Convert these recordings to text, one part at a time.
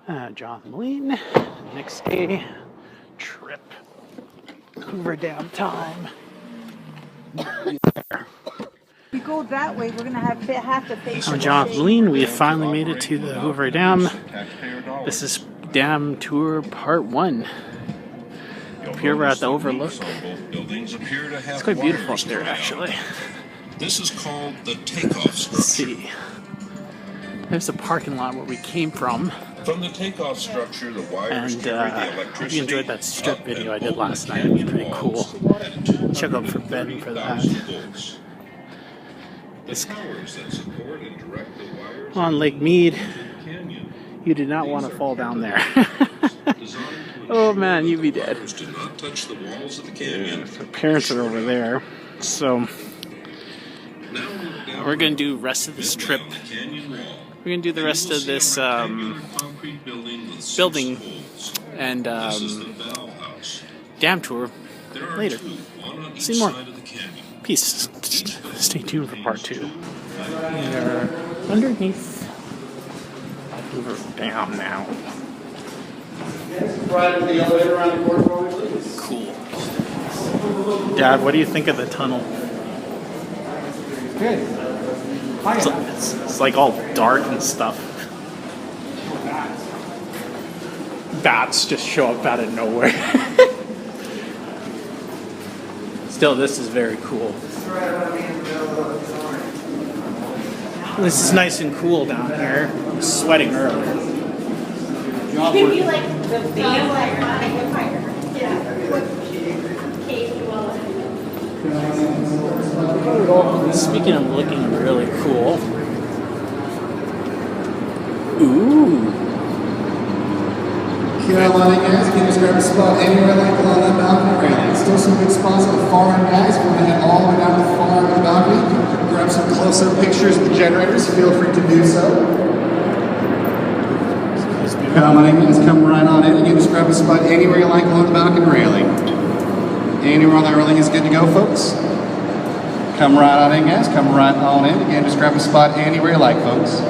Jonathan Lean. Next day, trip. Hoover Dam time. We go that way, we're gonna have to face. I'm Jonathan Lean. We have finally made it to the Hoover Dam. This is Dam Tour Part 1. Up here we're at the overlook. It's quite beautiful up there, actually. This is called the takeoff structure. Let's see. There's a parking lot where we came from. From the takeoff structure, the wires And carry the I hope electricity. you enjoyed that strip video I did last night. It was pretty cool. Check out for Ben for that. The towers that support and direct the wires On Lake Mead, you did not want to fall down there. Oh man, you'd be dead. do not touch the walls of the canyon. Our parents are over there, so we're gonna do the rest of this trip. We're gonna do the rest of this building and dam tour later. See more. Peace. Stay tuned for part 2. We are underneath Hoover Dam now. Cool. Dad, what do you think of the tunnel? Good. It's like all dark and stuff. Bats just show up out of nowhere. Still, this is very cool. This is nice and cool down here. I was sweating earlier. Can you like the band like fire? Yeah. Speaking of looking really cool. Ooh. Carolina guys, can you just grab a spot anywhere like along that balcony railing? Still some good spots on the far end, guys. We're going to head all the way down to the far end of the balcony. Grab some close-up pictures of the generators. Feel free to do so. Carolina guys, come right on in. Again, just grab a spot anywhere you like along the balcony railing. Anywhere on the railing is good to go, folks. Come right on in, guys. Come right on in. Again, just grab a spot anywhere you like, folks.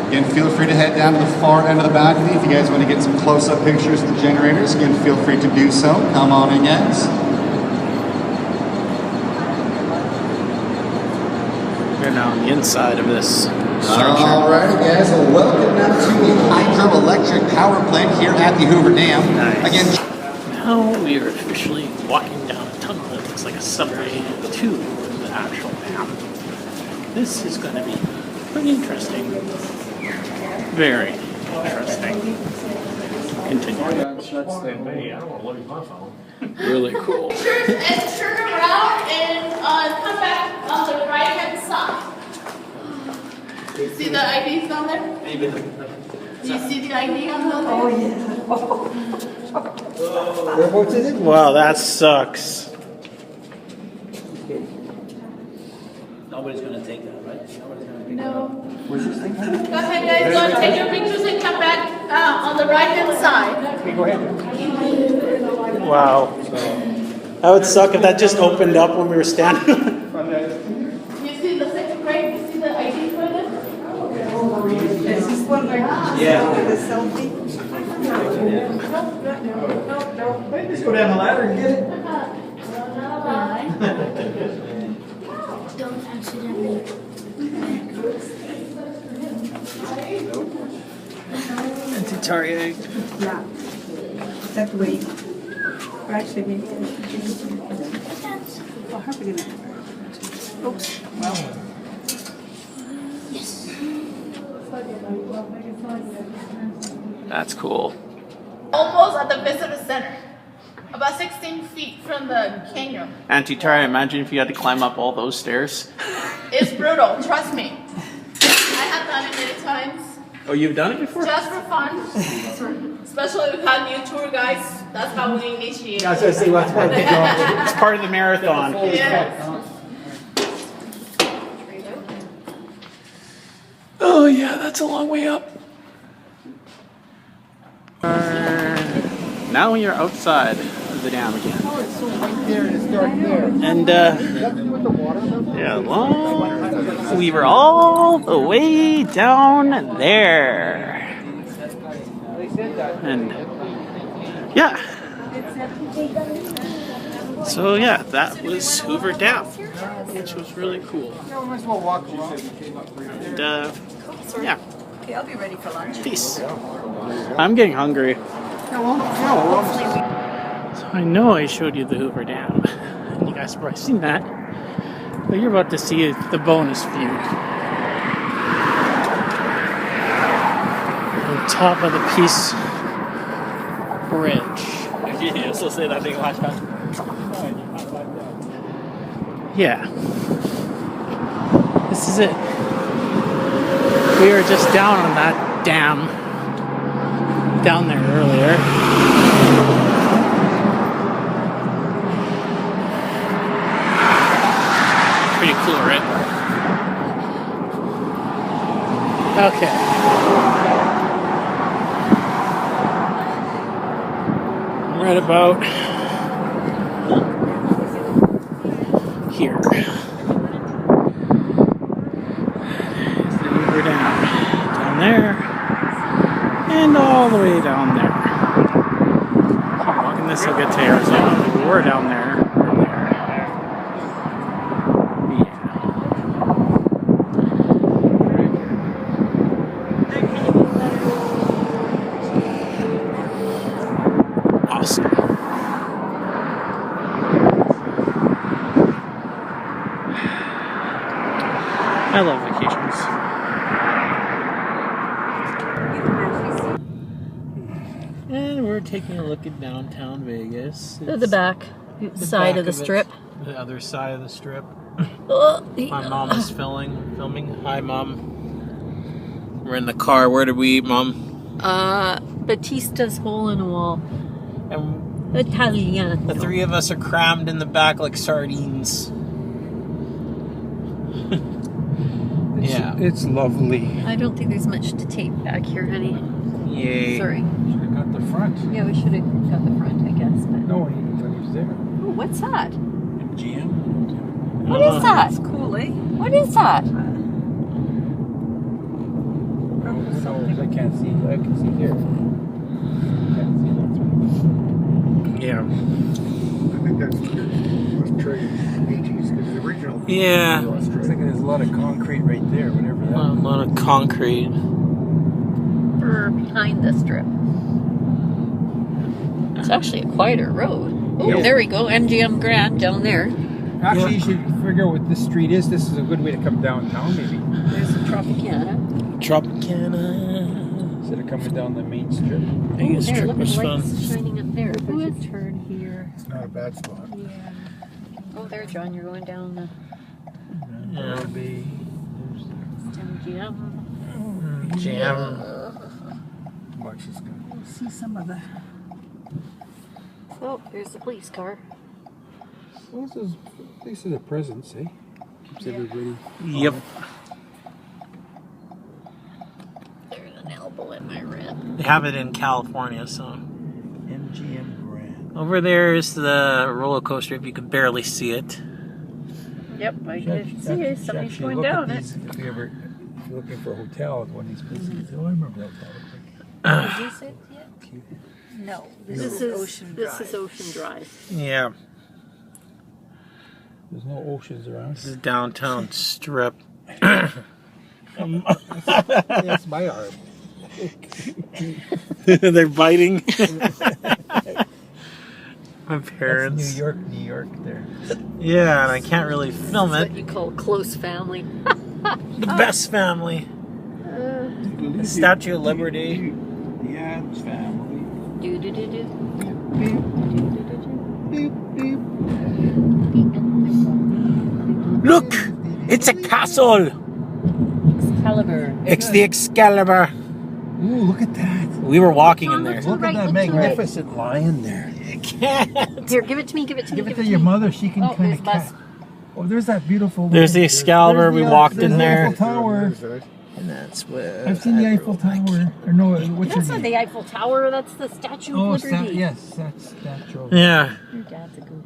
Again, feel free to head down to the far end of the balcony if you guys want to get some close-up pictures of the generators. Again, feel free to do so. Come on in, guys. We're now on the inside of this structure. All right, guys. Well, welcome now to the hydroelectric power plant here at the Hoover Dam. Nice. Again, Now we are officially walking down a tunnel that looks like a subway to the actual dam. This is going to be pretty interesting. Very interesting. Continue. Really cool. And turn around and come back on the right hand side. See the IDs down there? Do you see the ID on the Oh yeah. Wow, that sucks. Nobody's gonna take that, right? No. Go ahead, guys. Go and take your pictures and come back on the right hand side. Wow. That would suck if that just opened up when we were standing. You see the second grade? You see the ID for them? Is this one where with the selfie? No. Just go down the ladder and get it. Don't accidentally. Anti-target. Yeah. That way. Or actually, maybe. Oh, how big is it? Oops. Well. That's cool. Almost at the visitor center. About 16 feet from the canyon. Anti-target, imagine if you had to climb up all those stairs. It's brutal, trust me. I have done it many times. Oh, you've done it before? Just for fun. Especially if we have new tour guides. That's how we initiate. I was gonna say, what's part of the job? It's part of the marathon. Yes. Oh yeah, that's a long way up. Now you're outside of the dam again. oh, it's so right there and it's dark there. And Nothing to do with the water. yeah, we were all the way down there. And yeah. So yeah, that was Hoover Dam, which was really cool. And yeah. Okay, I'll be ready for lunch. Peace. I'm getting hungry. So I know I showed you the Hoover Dam, and you guys have probably seen that, but you're about to see the bonus view. On top of the Peace Bridge. Did you also say that thing last time? Yeah. This is it. We were just down on that dam down there earlier. Pretty cool, right? Okay. Right about here. Hoover Dam. Down there. And all the way down there. Keep walking this, will get to Arizona. We were down there. Awesome. I love vacations. And we're taking a look at downtown Vegas. To the back side of the strip. The other side of the strip. Oh, My mom is filming. Hi, Mom. We're in the car. Where did we eat, Mom? Batista's hole in a wall. And Italian. the three of us are crammed in the back like sardines. Yeah. It's lovely. I don't think there's much to tape back here, honey. Yay. Sorry. Should have got the front. Yeah, we should have got the front, I guess. But No, he was there. oh, what's that? GM. What is that? It's cool, eh? What is that? No, I can't see. I can see here. Can't see that. Yeah. I think that's Australian 80s, because the original. Yeah. Looks like there's a lot of concrete right there, whatever that A lot of concrete. Or behind the strip. It's actually a quieter road. Oh, Yep. there we go. MGM Grand down there. Actually, you should figure out what this street is. This is a good way to come downtown, maybe. There's the Tropicana. Tropicana. Instead of coming down the main strip. Vegas There, trip look at was the fun. lights shining up there. Who is? Turn here. It's not a bad spot. Yeah. Oh, there, John. You're going down the Yeah. MGM. Jam. Watch this guy. See some of the. Oh, there's the police car. Well, this is a presence, eh? Keeps everybody. Yep. There's an elbow in my rib. They have it in California, so. MGM Grand. Over there is the roller coaster if you can barely see it. Yep, I can see it. Somebody's going down it. If you're looking for a hotel at one of these places, you say, oh, I remember that looked Did you see it yet? like. No, This is Ocean Drive. Yeah. There's no oceans around. This is downtown strip. That's my arm. They're biting. My That's parents. New York there. Yeah, and I can't really film That's it. what you call close family. The best family. The Statue of Liberty. The Adams family. Do do do do. Look! It's a castle! Excalibur. It's the Excalibur. Ooh, look at that. We were walking in there. Look at that magnificent lion there. You can't. Here, give it to me. Give it to me. Give it to your mother. She can Oh, kind there's of Buzz. Oh, there's that beautiful. There's the Excalibur. We walked in there. Eiffel Tower. And that's where I've seen the Eiffel Tower. Or no, what's That's your not name? the Eiffel Tower. That's the Statue of Oh, Liberty. yes, that's Statue of Yeah, Your dad's a goof.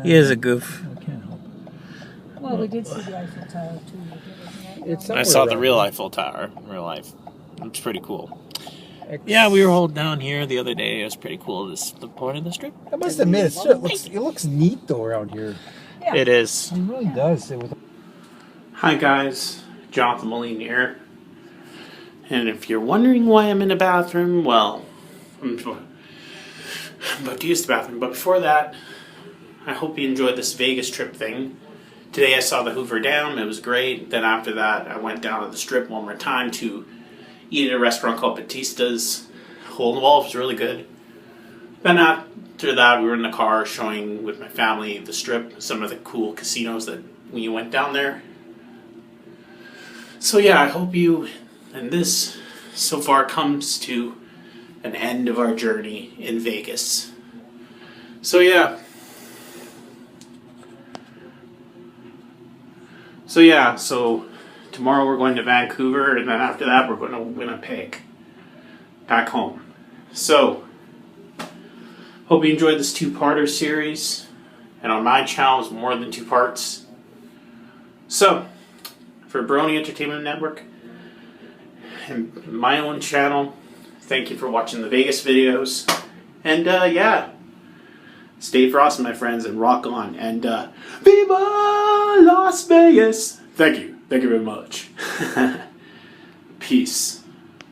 he is a goof. I can't help it. Well, we did see the Eiffel Tower too. It's I saw the real Eiffel Tower in real life. It's pretty cool. Yeah, we were holding down here the other day. It was pretty cool. The point of the strip. I must admit, it looks neat though around here. It is. It really does. Hi guys, Jonathan Moline here. And if you're wondering why I'm in the bathroom, well, I'm about to use the bathroom. But before that, I hope you enjoyed this Vegas trip thing. Today I saw the Hoover Dam. It was great. Then after that, I went down to the strip one more time to eat at a restaurant called Batista's. Hole in the Wall was really good. Then after that, we were in the car showing with my family the strip, some of the cool casinos that when you went down there. So yeah, I hope you, and this so far comes to an end of our journey in Vegas. So yeah. So tomorrow we're going to Vancouver, and then after that we're going to Winnipeg, back home. So, hope you enjoyed this two-parter series, and on my channel it's more than 2 parts. So, for Brony Entertainment Network and my own channel, thank you for watching the Vegas videos, and yeah, stay frosty, my friends, and rock on, and Viva Las Vegas! Thank you very much. Peace.